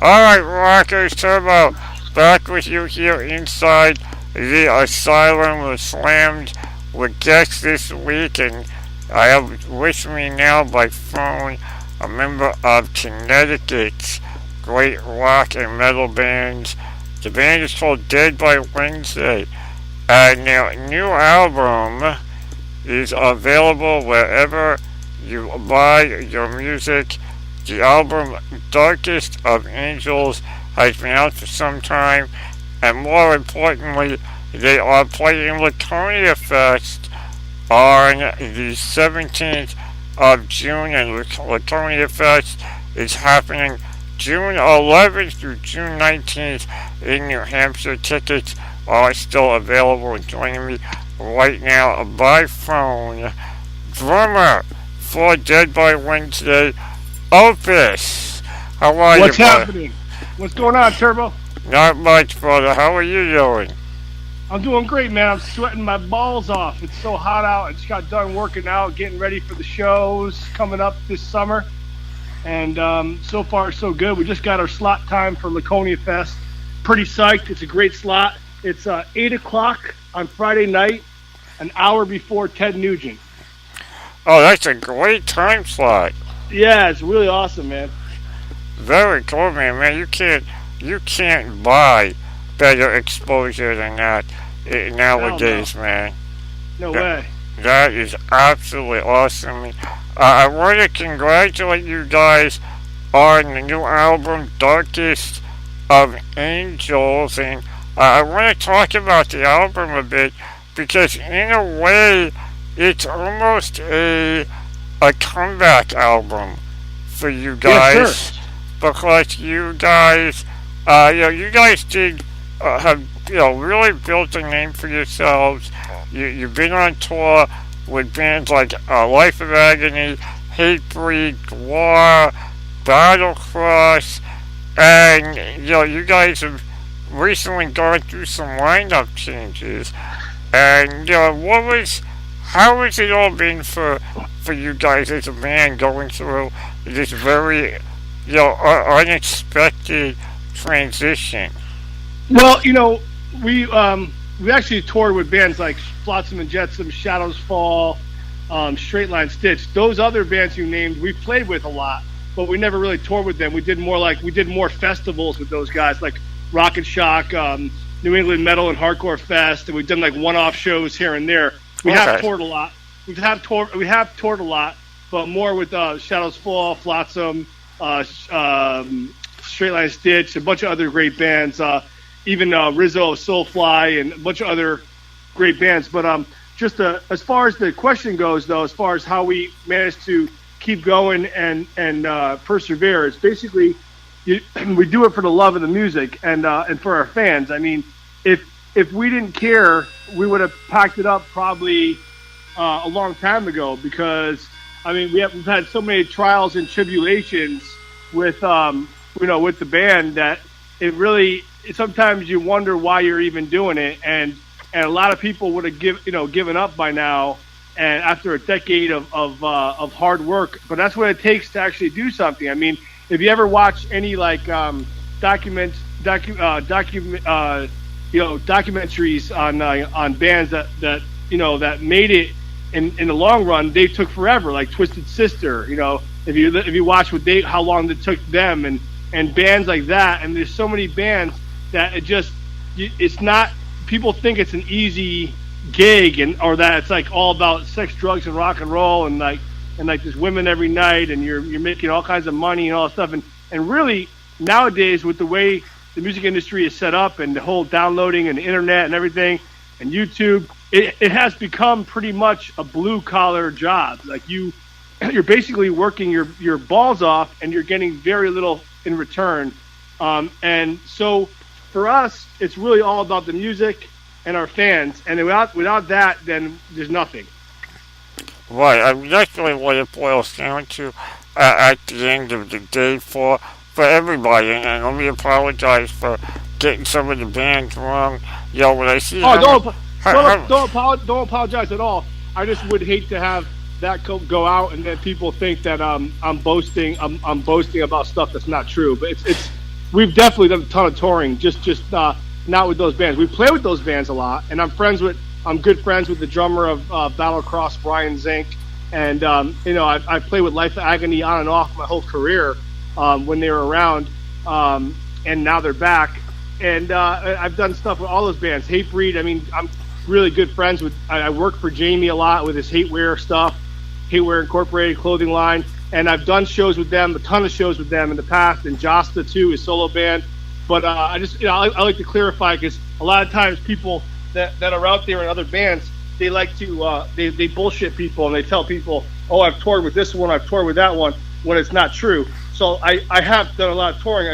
Alright, Rockers Turbo, back with you here inside the Asylum with Slammed with guests this week, and I have with me now by phone a member of Connecticut's great rock and metal bands. The band is called Dead by Wednesday, and their new album is available wherever you buy your music. The album Darkest of Angels has been out for some time, and more importantly, they are playing LaconiaFest on the 17th of June, and LaconiaFest is happening June 11th through June 19th in New Hampshire. Tickets are still available. Joining me right now by phone, drummer for Dead by Wednesday, Opus. How are you, What's happening? What's going on, Turbo? Not much, brother. How are you doing? I'm doing great, man. I'm sweating my balls off. It's so hot out. I just got done working out, getting ready for the shows coming up this summer. And so far, so good. We just got our slot time for LaconiaFest. Pretty psyched. It's a great slot. It's 8 o'clock on Friday night, an hour before Ted Nugent. Oh, that's a great time slot. Yeah, it's really awesome, man. Very cool, man. You can't buy better exposure than that nowadays, man. No way. That is absolutely awesome. I want to congratulate you guys on the new album, Darkest of Angels, and I want to talk about the album a bit because, in a way, it's almost a comeback album for you guys. Yeah, sure. Because you guys, you guys did have really built a name for yourselves. You've been on tour with bands like Life of Agony, Hatebreed, War, Battlecross, and you guys have recently gone through some lineup changes. And how has it all been for you guys as a band going through this very unexpected transition? Well, we actually toured with bands like Flotsam and Jetsam, Shadows Fall, Straight Line Stitch. Those other bands you named, we played with a lot, but we never really toured with them. We did more festivals with those guys, like Rocket Shock, New England Metal and Hardcore Fest, and we've done like one-off shows here and there. We have toured a lot. We have toured a lot, but more with Shadows Fall, Flotsam, Straight Line Stitch, a bunch of other great bands. Even Rizzo, Soulfly, and a bunch of other great bands. But as far as the question goes, though, as far as how we managed to keep going and persevere, it's basically we do it for the love of the music and for our fans. I mean, if we didn't care, we would have packed it up probably a long time ago, because I mean we've had so many trials and tribulations with with the band that it really. Sometimes you wonder why you're even doing it, and a lot of people would have given up by now, and after a decade of hard work. But that's what it takes to actually do something. I mean, if you ever watch any like documentaries on bands that made it in the long run, they took forever. Like Twisted Sister, if you watch how long it took them, and bands like that, and there's so many bands that it's not. People think it's an easy gig, or that it's like all about sex, drugs, and rock and roll, and like there's women every night, and you're making all kinds of money and all that stuff. And really nowadays, with the way the music industry is set up and the whole downloading and the internet and everything and YouTube, it has become pretty much a blue collar job. Like you're basically working your balls off, and you're getting very little in return. And so for us, it's really all about the music and our fans. And without that, then there's nothing. Right. I mean, that's really what it boils down to at the end of the day for everybody. And let me apologize for getting some of the bands wrong. When I see... don't apologize at all. I just would hate to have that go out, and then people think that I'm boasting. I'm boasting about stuff that's not true. But we've definitely done a ton of touring. Just not with those bands. We play with those bands a lot, and I'm good friends with the drummer of Battlecross, Brian Zink, and I played with Life of Agony on and off my whole career when they were around, and now they're back. And I've done stuff with all those bands. Hatebreed. I mean, I'm really good friends with. I work for Jamie a lot with his Hatewear stuff, Hatewear Incorporated clothing line, and I've done shows with them, a ton of shows with them in the past, and Josta too, his solo band. But I just, I like to clarify, because a lot of times people that are out there in other bands, they like to they bullshit people, and they tell people, oh, I've toured with this one, I've toured with that one, when it's not true. So I have done a lot of touring.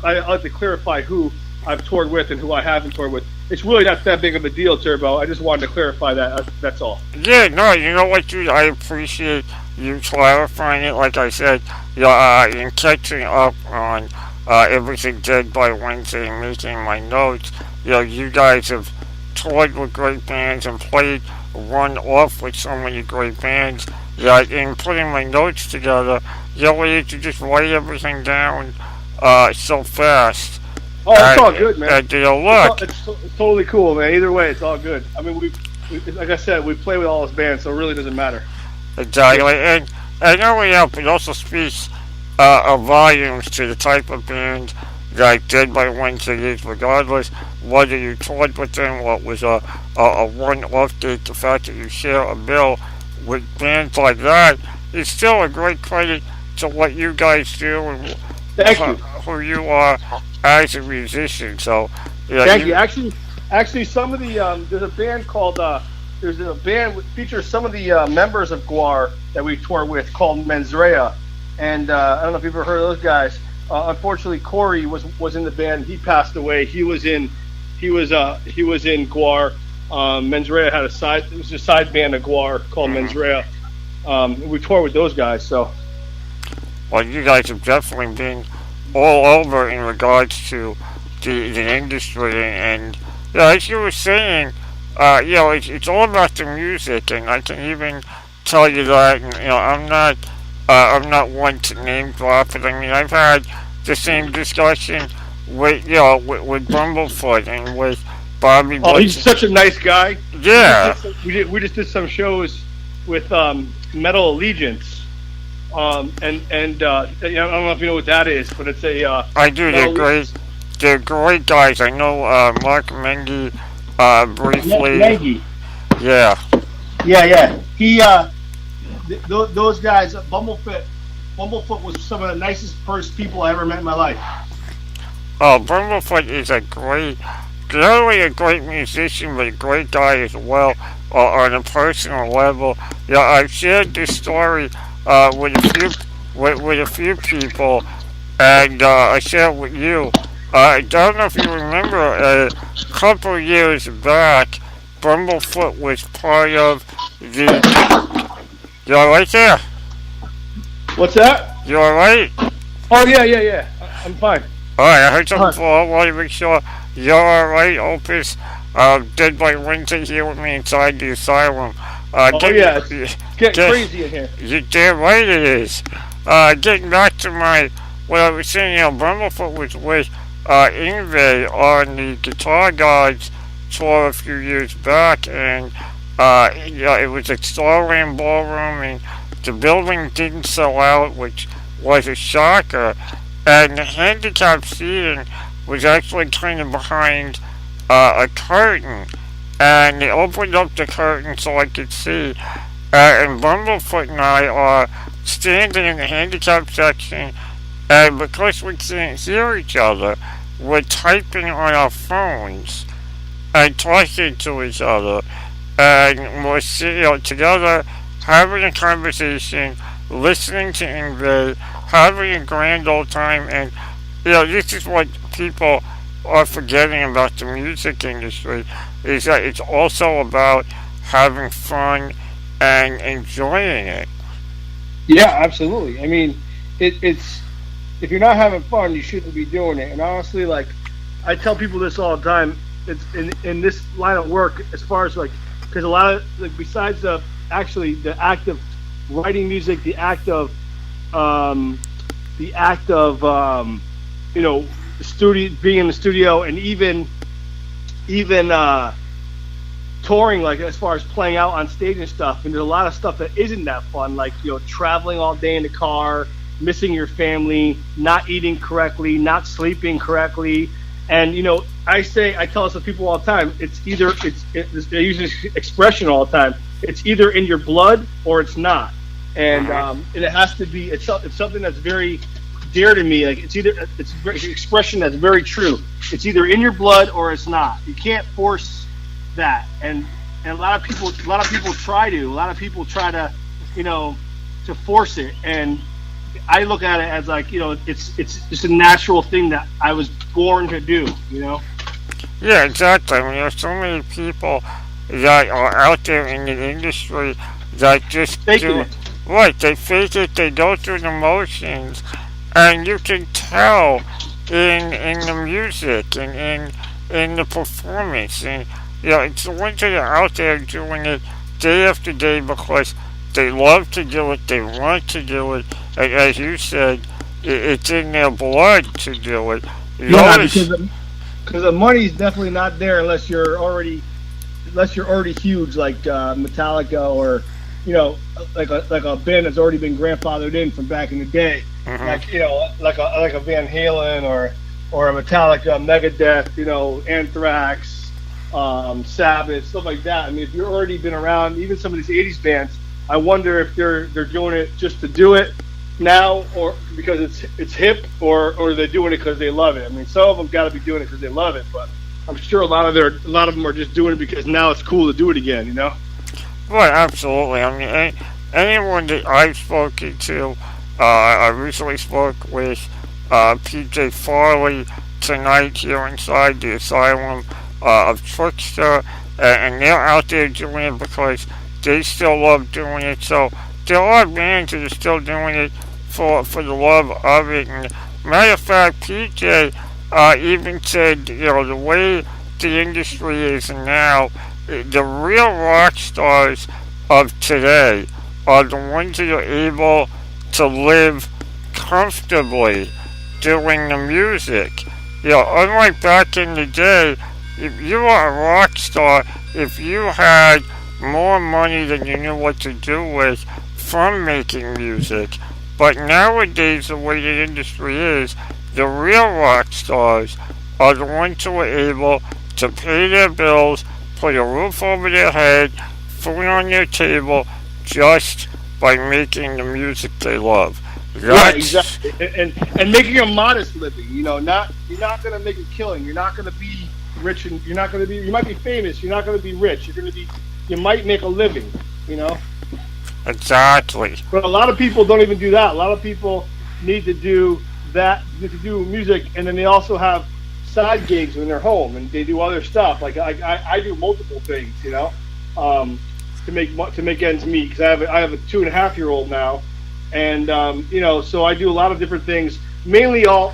I like to clarify who I've toured with and who I haven't toured with. It's really not that big of a deal, Turbo. I just wanted to clarify that. That's all. Yeah, no, you know what, dude? I appreciate you clarifying it. Like I said, in catching up on everything Dead by Wednesday and making my notes, you guys have toured with great bands and played one off with so many great bands. In putting my notes together, we had to just write everything down so fast. Oh, it's all good, man. Look. It's totally cool, man. Either way, it's all good. I mean, we like I said, we play with all those bands, so it really doesn't matter. Exactly, and only else, it also speaks of volumes to the type of band that Dead by Wednesday is, regardless whether you toured with them, what was a one-off date. The fact that you share a bill with bands like that is still a great credit to what you guys do and Thank you. Who you are as a musician. So, thank you. Actually, some of the there's a band called features some of the members of Guar that we tour with called Menzrea, and I don't know if you've ever heard of those guys. Unfortunately, Corey was in the band. He passed away. He was in Guar. Menzrea had it was a side band of Guar called Menzrea. We toured with those guys. So, well, you guys have definitely been all over in regards to the industry, and as you were saying, it's all about the music, and I can even tell you that. And, I'm not one to name drop it. I mean, I've had the same discussion with Bumblefoot and with Bobby. Oh, he's such a nice guy. Yeah, we just did some shows with Metal Allegiance. I don't know if you know what that is, but it's a. I do. They're great. They're great guys. I know Mark Mengi briefly. Mengi. Yeah. Yeah. He those guys. Bumblefoot was some of the nicest first people I ever met in my life. Oh, Bumblefoot is not only a great musician, but a great guy as well on a personal level. I've shared this story with a few people, and I share it with you. I don't know if you remember, a couple years back, Bumblefoot was part of the. You alright there? What's that? You alright? Oh yeah. I'm fine. Alright, I heard something before. I want to make sure you're alright, Opus. Dead by Wednesday here with me inside the asylum. It's getting crazy in here. You're damn right it is. Getting back to what I was saying, Bumblefoot was with Ingve on the Guitar Gods tour a few years back, and it was at Starland Ballroom, and the building didn't sell out, which was a shocker, and the handicap seating was actually kind of behind a curtain, and they opened up the curtain so I could see, and Bumblefoot and I are standing in the handicap section, and because we can't hear each other, we're typing on our phones and talking to each other, and we're sitting together, having a conversation, listening to Ingve, having a grand old time, and this is what people are forgetting about the music industry, is that it's also about having fun and enjoying it. Yeah, absolutely. I mean, it's if you're not having fun, you shouldn't be doing it. And honestly, like I tell people this all the time, it's in this line of work, as far as because a lot of besides the act of writing music, the act of the studio, being in the studio, and even touring, like as far as playing out on stage and stuff. And there's a lot of stuff that isn't that fun, like traveling all day in the car, missing your family, not eating correctly, not sleeping correctly. And I tell some people all the time, they use this expression all the time. It's either in your blood or it's not. And it has to be. It's something that's very dear to me. Like it's an expression that's very true. It's either in your blood or it's not. You can't force that. And a lot of people try to. A lot of people try to, to force it. And I look at it as like, it's just a natural thing that I was born to do. Yeah, exactly. I mean, there's so many people that are out there in the industry that just do it. Right, they fake it, they go through the motions, and you can tell in the music and in the performance. And it's the ones that are out there doing it day after day because they love to do it, they want to do it, and as you said, it's in their blood to do it. Because the money's definitely not there unless you're already huge, like Metallica, or like a band that's already been grandfathered in from back in the day, like a Van Halen or a Metallica, Megadeth, Anthrax, Sabbath, stuff like that. I mean, if you've already been around, even some of these '80s bands, I wonder if they're doing it just to do it now, or because it's hip, or they're doing it because they love it. I mean, some of them got to be doing it because they love it, but I'm sure a lot of them are just doing it because now it's cool to do it again. Right, absolutely. I mean, anyone that I've spoken to, I recently spoke with PJ Farley tonight here inside the Asylum of Trickster, and they're out there doing it because they still love doing it. So there are bands that are still doing it for the love of it. And matter of fact, PJ even said, the way the industry is now, the real rock stars of today are the ones that are able to live comfortably doing the music. Unlike back in the day, if you were a rock star, if you had more money than you knew what to do with from making music. But nowadays, the way the industry is, the real rock stars are the ones who are able to pay their bills, put a roof over their head, food on their table, just by making the music they love. Yeah, exactly. And making a modest living. You're not going to make a killing. You're not going to be rich, and you might be famous. You're not going to be rich. You might make a living. Exactly. But a lot of people don't even do that. A lot of people need to do music, and then they also have side gigs when they're home, and they do other stuff. Like I do multiple things, to make ends meet, because I have a 2.5-year-old now, and so I do a lot of different things, mainly all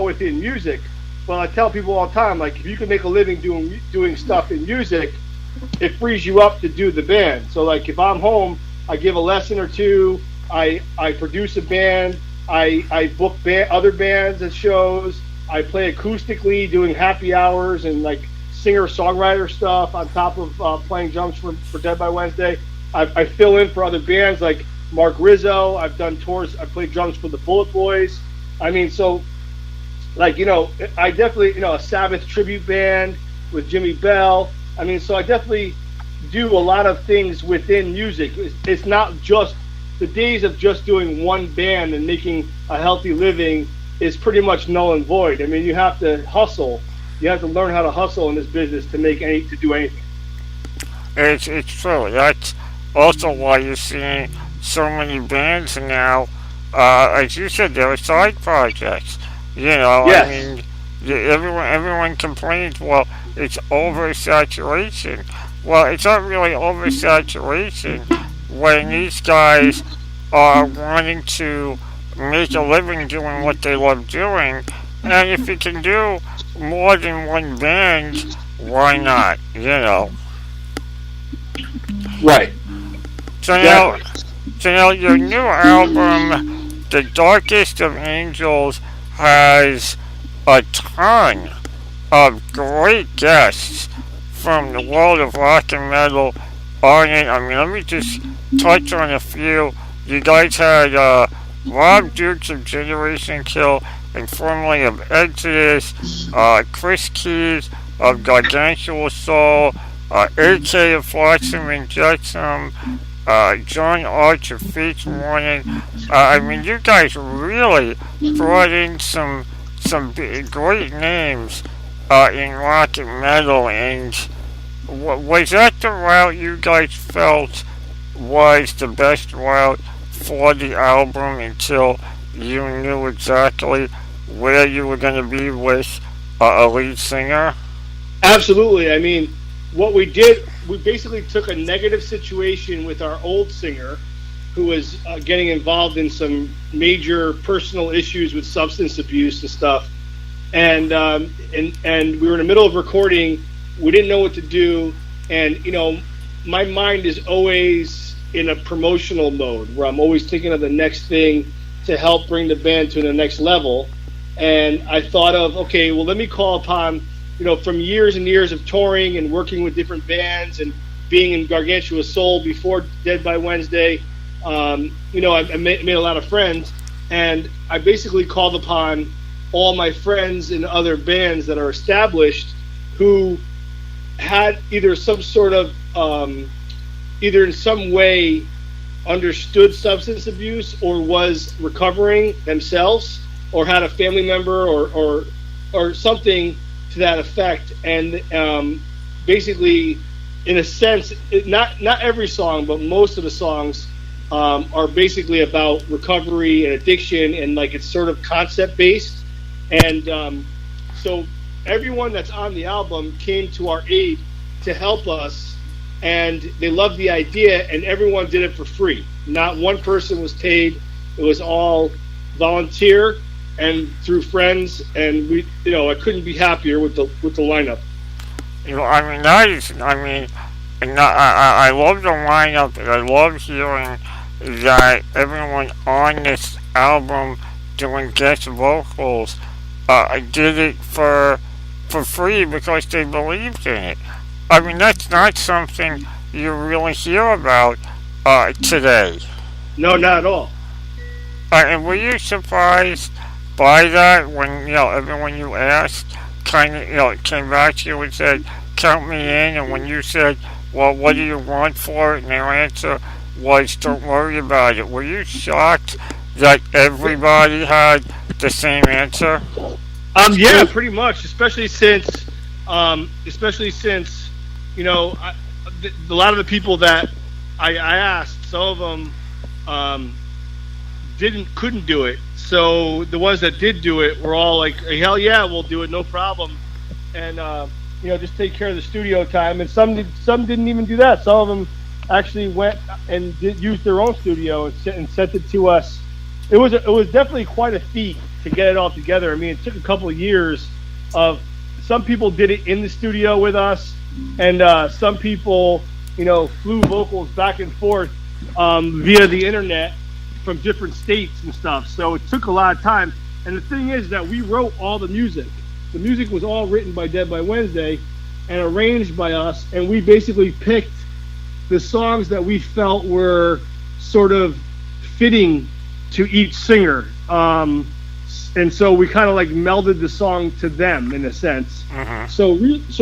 within music. But I tell people all the time, like, if you can make a living doing stuff in music, it frees you up to do the band. So like if I'm home, I give a lesson or two, I produce a band, I book other bands at shows, I play acoustically doing happy hours and like singer-songwriter stuff on top of playing drums for Dead by Wednesday. I fill in for other bands like Mark Rizzo. I've done tours. I played drums for the Bullet Boys. I mean, so like, I definitely, a Sabbath tribute band with Jimmy Bell. I mean, so I definitely do a lot of things within music. It's not just the days of just doing one band and making a healthy living is pretty much null and void. I mean, you have to hustle. You have to learn how to hustle in this business to do anything. It's true. That's also why you're seeing so many bands now. As you said, there are side projects. Yes. I mean, everyone complains, well, it's oversaturation. Well, it's not really oversaturation when these guys are wanting to make a living doing what they love doing. And if you can do more than one band, why not? Right. So now your new album, The Darkest of Angels, has a ton of great guests from the world of rock and metal on it. I mean, let me just touch on a few. You guys had Rob Dukes of Generation Kill and formerly of Exodus, Chris Keys of Gargantua Soul, AK of Flotsam and Jetsam, John Arch of Fates Warning. I mean, you guys really brought in some great names in rock and metal, and was that the route you guys felt was the best route for the album until you knew exactly where you were going to be with a lead singer? Absolutely. I mean, what we did, we basically took a negative situation with our old singer who was getting involved in some major personal issues with substance abuse and stuff. And we were in the middle of recording. We didn't know what to do. And, you know, my mind is always in a promotional mode where I'm always thinking of the next thing to help bring the band to the next level. And I thought of, okay, well, let me call upon, you know, from years and years of touring and working with different bands and being in Gargantua Soul before Dead by Wednesday, you know, I made a lot of friends. And I basically called upon all my friends in other bands that are established who had either some sort of, either in some way understood substance abuse or was recovering themselves or had a family member or something to that effect. And basically, in a sense, not every song, but most of the songs are basically about recovery and addiction, and like it's sort of concept based. And so everyone that's on the album came to our aid to help us, and they loved the idea, and everyone did it for free. Not one person was paid. It was all volunteer and through friends, and we, you know, I couldn't be happier with the lineup. You know, I mean, that is, I mean, and I love the lineup, and I love hearing that everyone on this album doing guest vocals did it for free because they believed in it. I mean, that's not something you really hear about today. No, not at all. And were you surprised by that when, you know, everyone you asked kind of, you know, came back to you and said, count me in, and when you said, well, what do you want for it, and their answer was, don't worry about it, were you shocked that everybody had the same answer? Yeah, pretty much, especially since you know, a lot of the people that I asked, some of them couldn't do it. So the ones that did do it were all like, hell yeah, we'll do it, no problem. And you know, just take care of the studio time. And some didn't even do that. Some of them actually went and used their own studio and sent it to us. It was definitely quite a feat to get it all together. I mean, it took a couple of years of, some people did it in the studio with us, and some people, you know, flew vocals back and forth via the internet from different states and stuff. So it took a lot of time. And the thing is that we wrote all the music. The music was all written by Dead by Wednesday and arranged by us, and we basically picked the songs that we felt were sort of fitting to each singer. And so we kind of like melded the song to them in a sense. Uh-huh. So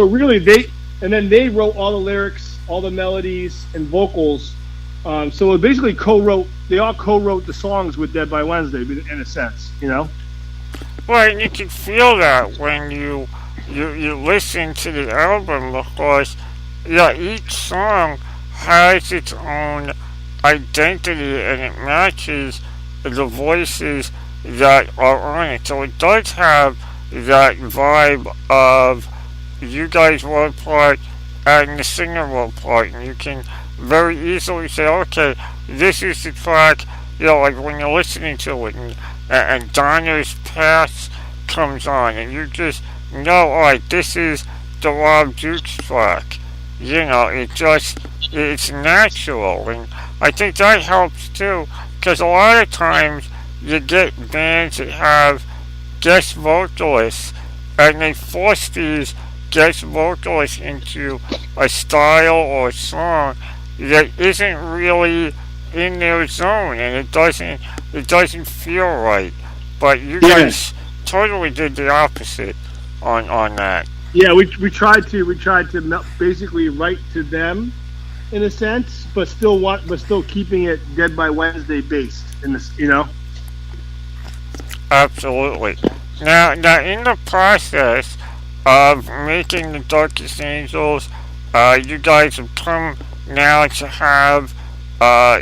really they wrote all the lyrics, all the melodies and vocals. So it basically they all co-wrote the songs with Dead by Wednesday in a sense, you know? Well, and you can feel that when you listen to the album, because yeah, each song has its own identity and it matches the voices that are on it. So it does have that vibe of you guys wrote part and the singer wrote part, and you can very easily say, okay, this is the track, you know, like when you're listening to it and Donna's Path comes on and you just know, alright, this is the Rob Dukes track. You know, it's natural, and I think that helps too, because a lot of times you get bands that have guest vocalists, and they force these guest vocalists into a style or song that isn't really in their zone, and it doesn't feel right. But you Yeah. guys totally did the opposite on that. Yeah, we tried to basically write to them in a sense, but still keeping it Dead by Wednesday based in this. Absolutely. Now, in the process of making the Darkest Angels, you guys have come now to have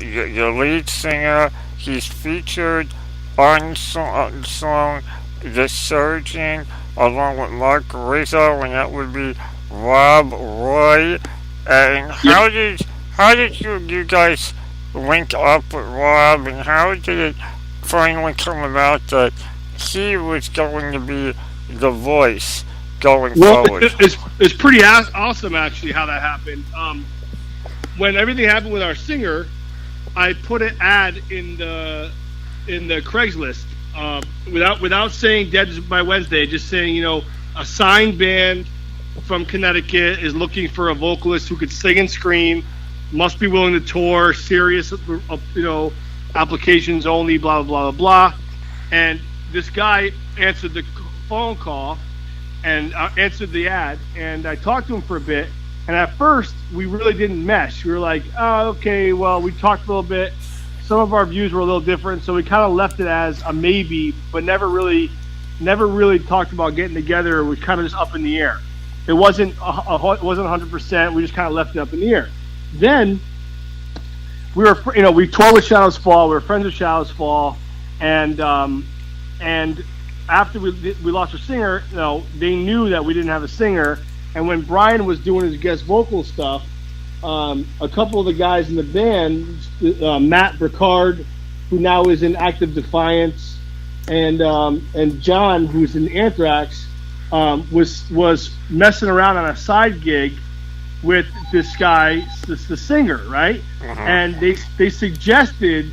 your lead singer. He's featured on the song "The Surgeon," along with Mark Rizzo, and that would be Rob Roy. And how did you guys link up with Rob, and how did it finally come about that he was going to be the voice going Well, forward? it's pretty awesome actually how that happened. When everything happened with our singer, I put an ad in the Craigslist without saying Dead by Wednesday, just saying a signed band from Connecticut is looking for a vocalist who could sing and scream, must be willing to tour, serious applications only, blah blah blah blah. And this guy answered the phone call and answered the ad, and I talked to him for a bit. And at first, we really didn't mesh. We were like, oh, okay, well, we talked a little bit. Some of our views were a little different, so we kind of left it as a maybe, but never really talked about getting together. We kind of just up in the air. It wasn't 100%. We just kind of left it up in the air. Then we toured with Shadows Fall. We were friends with Shadows Fall, and after we lost our singer, they knew that we didn't have a singer. And when Brian was doing his guest vocal stuff, a couple of the guys in the band, Matt Bricard, who now is in Active Defiance, and John, who's in Anthrax, was messing around on a side gig with this guy, the singer, right? And they suggested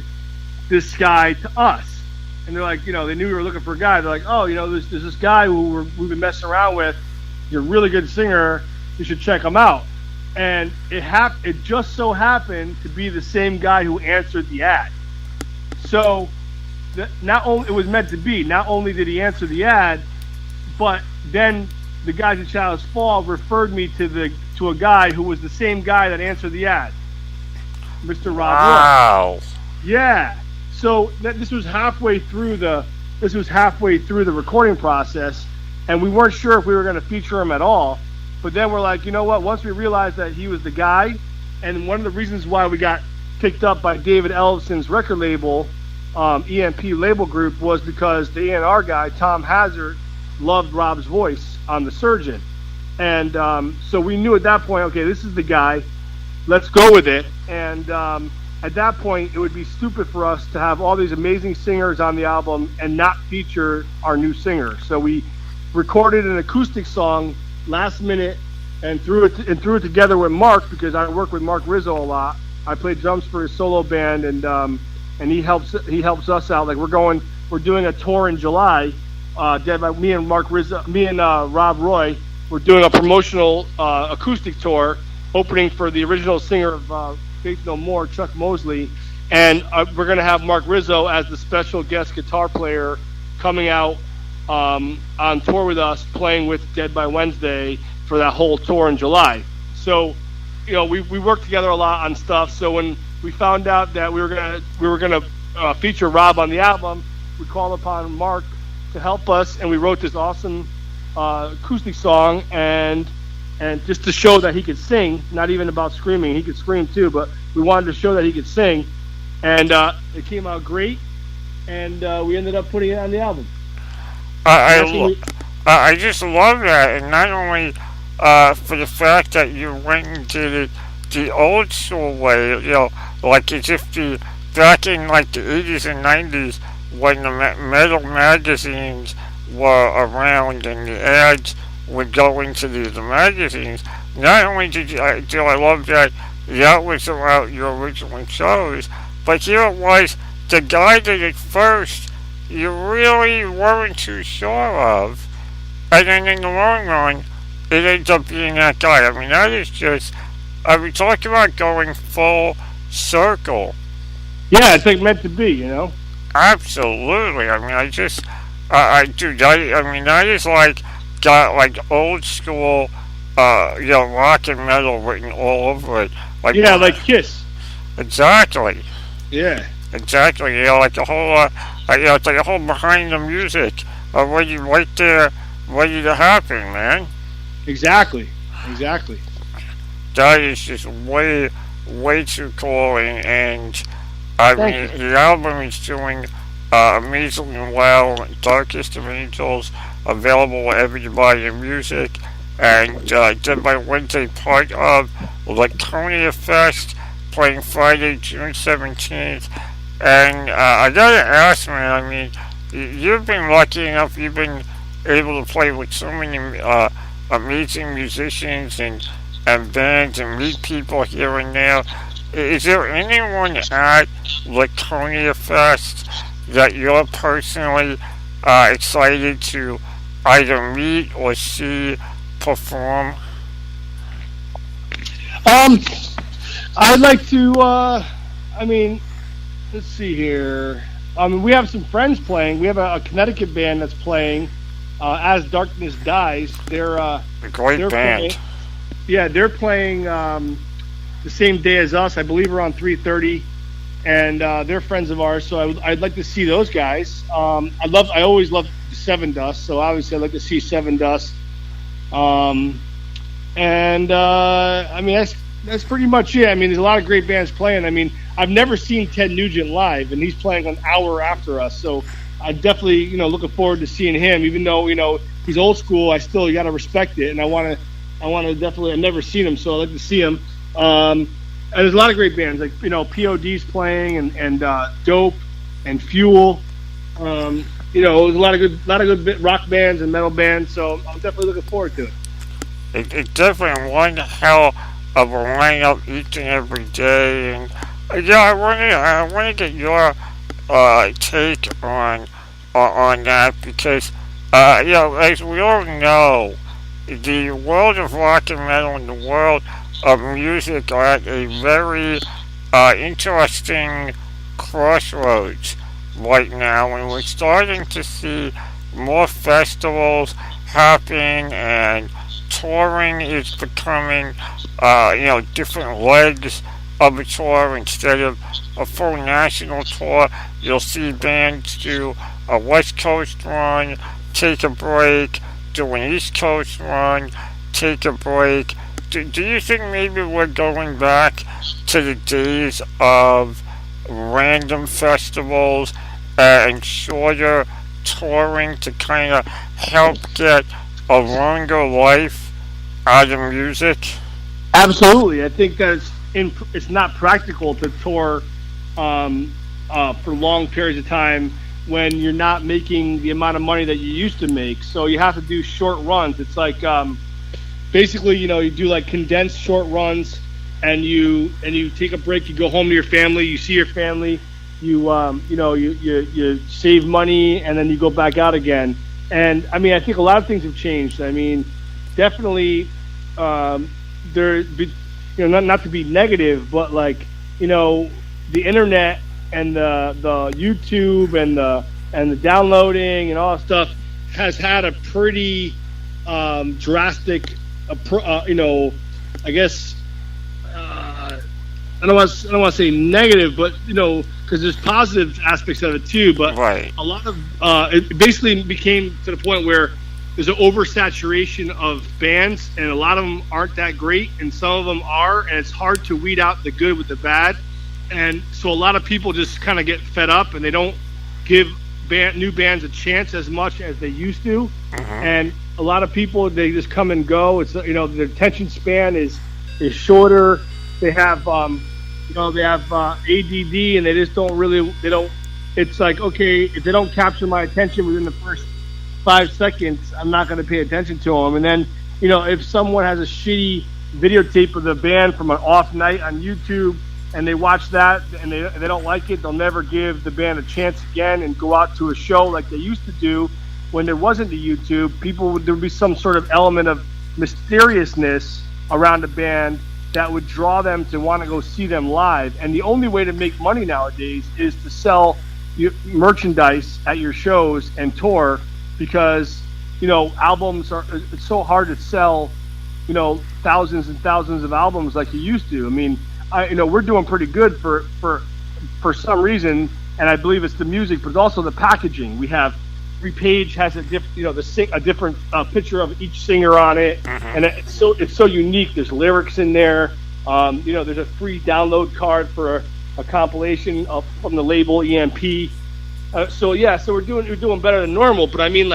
this guy to us, and they're like, they knew we were looking for a guy. They're like, oh, there's this guy who we've been messing around with. You're a really good singer. You should check him out. And it just so happened to be the same guy who answered the ad. So not only it was meant to be. Not only did he answer the ad, but then the guys at Shadows Fall referred me to a guy who was the same guy that answered the ad, Mr. Rob Wow. Wood. Yeah. So this was halfway through the recording process, and we weren't sure if we were going to feature him at all. But then we're like, you know what? Once we realized that he was the guy, and one of the reasons why we got picked up by David Ellison's record label, EMP label group, was because the A&R guy, Tom Hazard, loved Rob's voice on The Surgeon. And so we knew at that point, okay, this is the guy. Let's go with it. And at that point, it would be stupid for us to have all these amazing singers on the album and not feature our new singer. So we recorded an acoustic song last minute and threw it together with Mark, because I work with Mark Rizzo a lot. I play drums for his solo band, and he helps us out. Like we're doing a tour in July. Me and Mark Rizzo, me and Rob Roy, we're doing a promotional acoustic tour, opening for the original singer of Faith No More, Chuck Mosley, and we're gonna have Mark Rizzo as the special guest guitar player coming out on tour with us, playing with Dead by Wednesday for that whole tour in July. So, we worked together a lot on stuff. So when we found out that we were gonna feature Rob on the album, we called upon Mark to help us, and we wrote this awesome acoustic song, and just to show that he could sing, not even about screaming. He could scream too, but we wanted to show that he could sing, and it came out great, and we ended up putting it on the album. I just love that, and not only for the fact that you went and did it the old school way, like as if back in like the 80s and 90s, when the metal magazines were around and the ads would go into the magazines. Not only do I love that was about your original shows, but here it was, the guy that at first you really weren't too sure of, and then in the long run, it ends up being that guy. I mean, that is just. I mean, talk about going full circle. Yeah, it's like meant to be, you know. Absolutely. I mean, dude, I mean, that is like got like old school, rock and metal written all over it. Like, Yeah, like Kiss. exactly, Yeah, exactly. Like the whole, it's like a whole behind the music, ready, right there, ready to happen, man. exactly, exactly. That is just way, way too cool, and I Thank mean, you. the album is doing amazingly well. Darkest of Angels available wherever you buy your music, and Dead by Wednesday, part of LaconiaFest, playing Friday, June 17th. And I gotta ask, man. I mean, you've been lucky enough. You've been able to play with so many amazing musicians and bands and meet people here and there. Is there anyone at Laconia Fest that you're personally excited to either meet or see perform? Um, I'd like to. I mean, let's see here. We have some friends playing. We have a Connecticut band that's playing. As Darkness Dies, A great they're playing. band. Yeah, they're playing the same day as us. I believe around 3:30, and they're friends of ours. So I'd like to see those guys. I always love Seven Dust, so obviously I'd like to see Seven Dust. And I mean that's pretty much it. I mean, there's a lot of great bands playing. I mean, I've never seen Ted Nugent live, and he's playing an hour after us. So I definitely, looking forward to seeing him. Even though he's old school, I still got to respect it, and I want to definitely. I've never seen him, so I'd like to see him. And there's a lot of great bands like POD's playing and Dope and Fuel. There's a lot of good rock bands and metal bands. So I'm definitely looking forward to it. It's definitely one hell of a lineup each and every day, and yeah, I want to get your take on that because as we all know, the world of rock and metal and the world of music are at a very interesting crossroads right now, and we're starting to see more festivals happen, and touring is becoming, different legs of a tour instead of a full national tour. You'll see bands do a West Coast run, take a break, do an East Coast run, take a break. Do you think maybe we're going back to the days of random festivals and shorter touring to kind of help get a longer life out of music? Absolutely, I think that it's not practical to tour for long periods of time when you're not making the amount of money that you used to make. So you have to do short runs. It's like basically, you do like condensed short runs, and you take a break. You go home to your family. You see your family. You save money, and then you go back out again. And I mean, I think a lot of things have changed. I mean, definitely, not to be negative, but like, the internet and the YouTube and the downloading and all that stuff has had a pretty drastic, I guess, I don't want to say negative, but because there's positive aspects of it too. But Right. a lot of it basically became to the point where there's an oversaturation of bands, and a lot of them aren't that great, and some of them are, and it's hard to weed out the good with the bad. And so a lot of people just kind of get fed up, and they don't give new bands a chance as much as they used to. And a lot of people, they just come and go. It's their attention span is shorter. They have ADD, and they just don't. It's like, okay, if they don't capture my attention within the first 5 seconds, I'm not going to pay attention to them. And then if someone has a shitty videotape of the band from an off night on YouTube, and they watch that and they don't like it, they'll never give the band a chance again and go out to a show like they used to do when there wasn't the YouTube. There would be some sort of element of mysteriousness around the band that would draw them to want to go see them live. And the only way to make money nowadays is to sell merchandise at your shows and tour, because albums it's so hard to sell thousands and thousands of albums like you used to. I mean, we're doing pretty good for some reason, and I believe it's the music, but it's also the packaging. We have every page has a different picture of each singer on it, and it's so unique. There's lyrics in there. There's a free download card for a compilation from the label EMP. So we're doing better than normal. But I mean,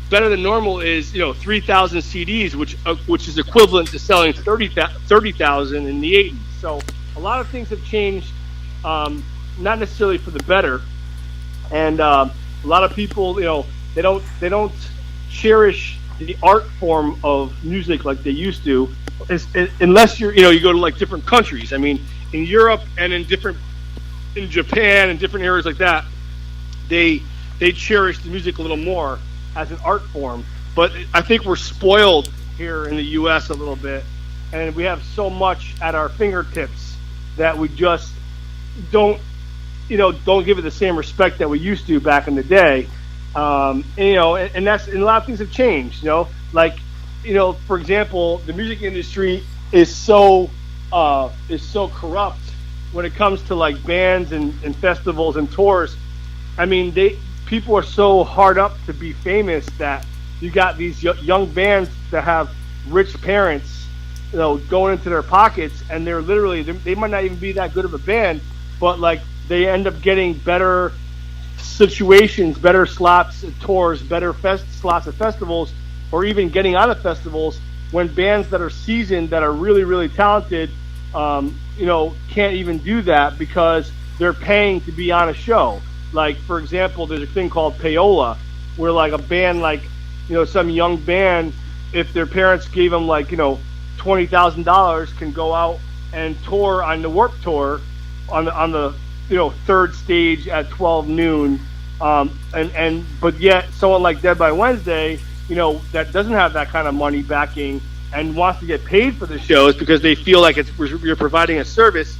better than normal is 3,000 CDs, which is equivalent to selling 30,000 in the 80s. So a lot of things have changed, not necessarily for the better, and a lot of people, they don't cherish the art form of music like they used to, unless you go to different countries. I mean, in Europe and in Japan and different areas like that, they cherish the music a little more as an art form. But I think we're spoiled here in the U.S. a little bit, and we have so much at our fingertips that we just don't give it the same respect that we used to back in the day. And a lot of things have changed. For example, the music industry is so corrupt when it comes to bands and festivals and tours. I mean, people are so hard up to be famous that you got these young bands that have rich parents, going into their pockets, and they might not even be that good of a band, but they end up getting better situations, better slots at tours, better slots at festivals, or even getting out of festivals when bands that are seasoned, that are really, really talented, can't even do that because they're paying to be on a show. For example, there's a thing called payola, where a band some young band, if their parents gave them $20,000, can go out and tour on the Warped Tour on the third stage at 12 noon, but yet someone like Dead by Wednesday, that doesn't have that kind of money backing and wants to get paid for the shows because they feel like you're providing a service,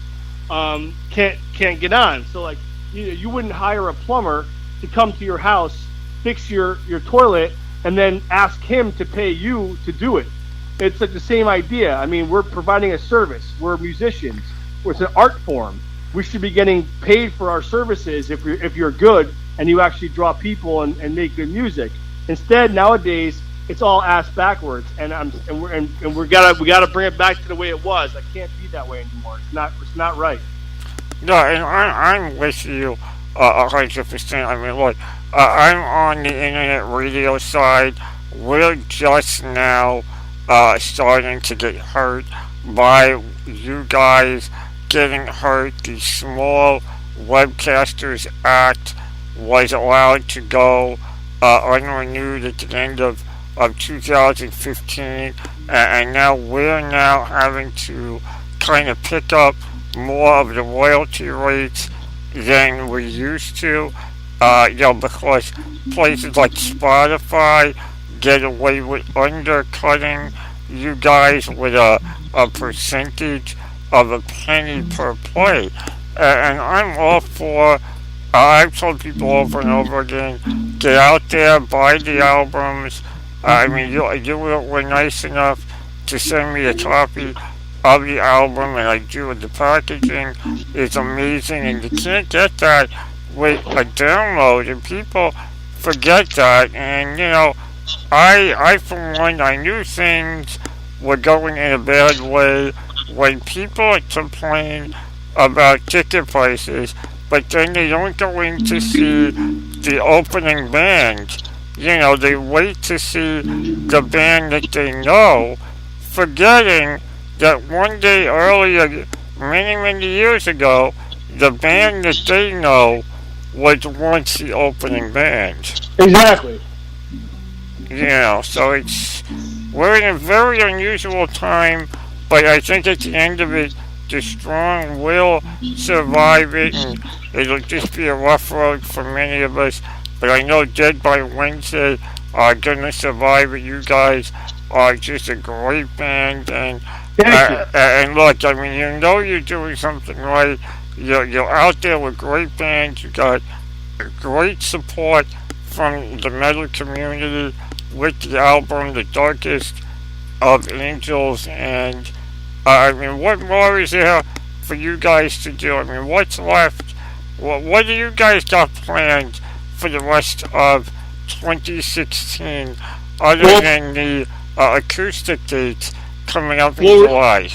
can't get on. So you wouldn't hire a plumber to come to your house, fix your toilet, and then ask him to pay you to do it. It's the same idea. I mean, we're providing a service. We're musicians. It's an art form. We should be getting paid for our services if you're good and you actually draw people and make good music. Instead, nowadays, it's all ass backwards, and we gotta bring it back to the way it was. It can't be that way anymore. It's not right. No, and I'm with you 100%. I mean, look, I'm on the internet radio side. We're just now starting to get hurt by you guys getting hurt. The Small Webcasters Act was allowed to go unrenewed at the end of 2015, and now we're having to kind of pick up more of the royalty rates than we used to, because places like Spotify get away with undercutting you guys with a percentage of a penny per play. And I'm all for, I've told people over and over again, get out there, buy the albums. I mean, you were nice enough to send me a copy of the album, and I do with the packaging. It's amazing, and you can't get that with a download, and people forget that. And I for one, I knew things were going in a bad way when people complain about ticket prices, but then they don't go in to see the opening band. They wait to see the band that they know, forgetting that one day earlier, many years ago, the band that they know was once the opening band. Exactly. So we're in a very unusual time, but I think at the end of it, the strong will survive it, and it'll just be a rough road for many of us. But I know Dead by Wednesday are gonna survive it. You guys are just a great band, and look, I mean, you know you're doing something right. You're out there with great bands. You got great support from the metal community with the album, The Darkest of Angels, and I mean, what more is there for you guys to do? I mean, what's left? What do you guys got planned for the rest of 2016, other than the acoustic dates coming up in July?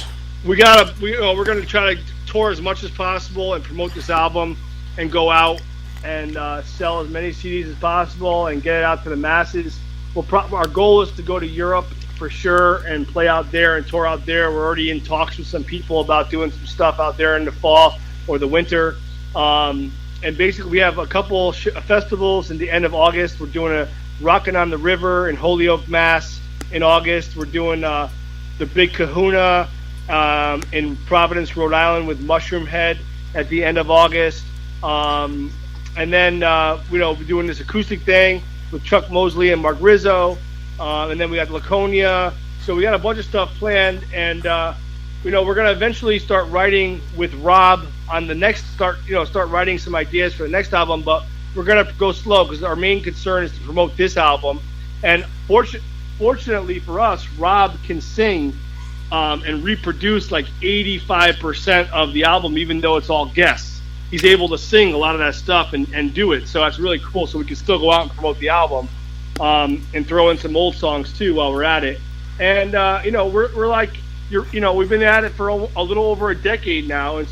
We're going to try to tour as much as possible and promote this album and go out and sell as many CDs as possible and get it out to the masses. Our goal is to go to Europe for sure and play out there and tour out there. We're already in talks with some people about doing some stuff out there in the fall or the winter. And basically, we have a couple festivals in the end of August. We're doing a Rockin' on the River in Holyoke, Mass. In August, we're doing the Big Kahuna in Providence, Rhode Island with Mushroom Head at the end of August. And then, we're doing this acoustic thing with Chuck Mosley and Mark Rizzo. And then we got Laconia. So we got a bunch of stuff planned. And, we're going to eventually start writing with Rob on the next start writing some ideas for the next album, but we're going to go slow because our main concern is to promote this album. And fortunately for us, Rob can sing and reproduce like 85% of the album, even though it's all guests. He's able to sing a lot of that stuff and do it. So that's really cool. So we can still go out and promote the album and throw in some old songs too while we're at it. And, we're like, we've been at it for a little over a decade now, and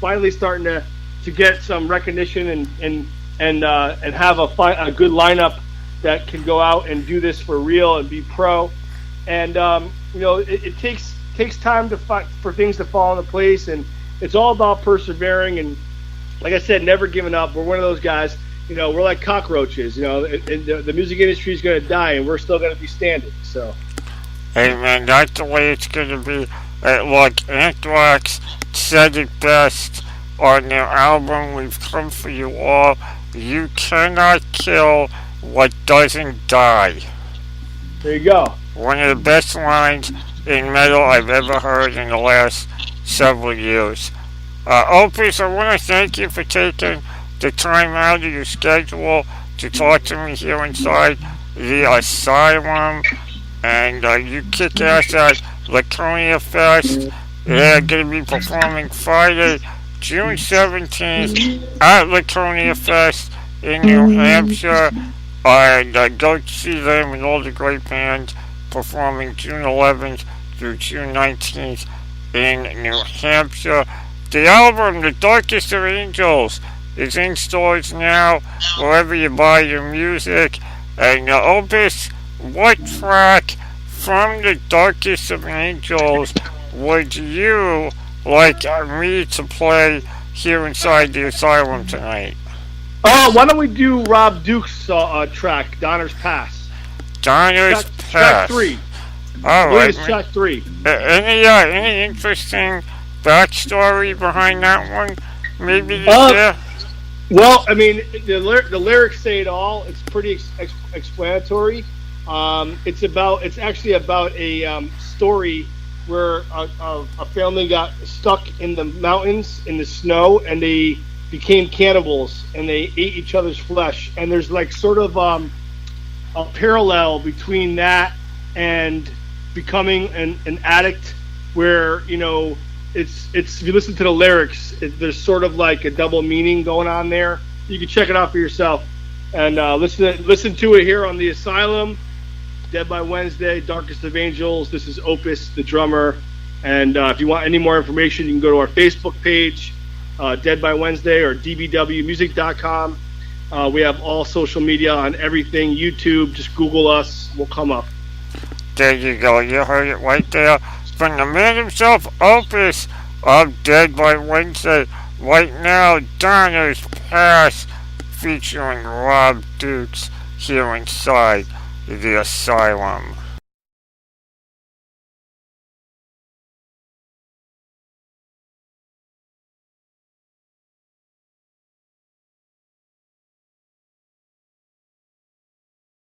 finally starting to get some recognition and have a good lineup that can go out and do this for real and be pro. And it takes time for things to fall into place, and it's all about persevering and, like I said, never giving up. We're one of those guys. We're like cockroaches. And the music industry is going to die, and we're still going to be standing. So. Hey man, that's the way it's gonna be. Like Anthrax said it best on their album "We've Come for You All." You cannot kill what doesn't die. There you go. One of the best lines in metal I've ever heard in the last several years. Opus, I want to thank you for taking the time out of your schedule to talk to me here inside the Asylum. And you kick ass at LaconiaFest. They're going to be performing Friday, June 17th at LaconiaFest in New Hampshire. And go see them and all the great bands performing June 11th through June 19th in New Hampshire. The album, The Darkest of Angels, is in stores now, wherever you buy your music. And Opus, what track from The Darkest of Angels would you like me to play here inside the Asylum tonight? Why don't we do Rob Duke's track, Donner's Pass? Donner's Pass. Track 3. All right. It's track 3. Any interesting backstory behind that one? Maybe yeah. Well, I mean, the lyrics say it all. It's pretty explanatory. It's actually about a story where a family got stuck in the mountains in the snow, and they became cannibals, and they ate each other's flesh. And there's like sort of a parallel between that and becoming an addict, where it's if you listen to the lyrics, there's sort of like a double meaning going on there. You can check it out for yourself and listen to it here on the Asylum. Dead by Wednesday, Darkest of Angels. This is Opus, the drummer. And if you want any more information, you can go to our Facebook page, Dead by Wednesday, or dbwmusic.com. We have all social media on everything. YouTube, just Google us. We'll come up. There you go. You heard it right there from the man himself, Opus of Dead by Wednesday. Right now, Donner's Pass, featuring Rob Dukes here inside the Asylum.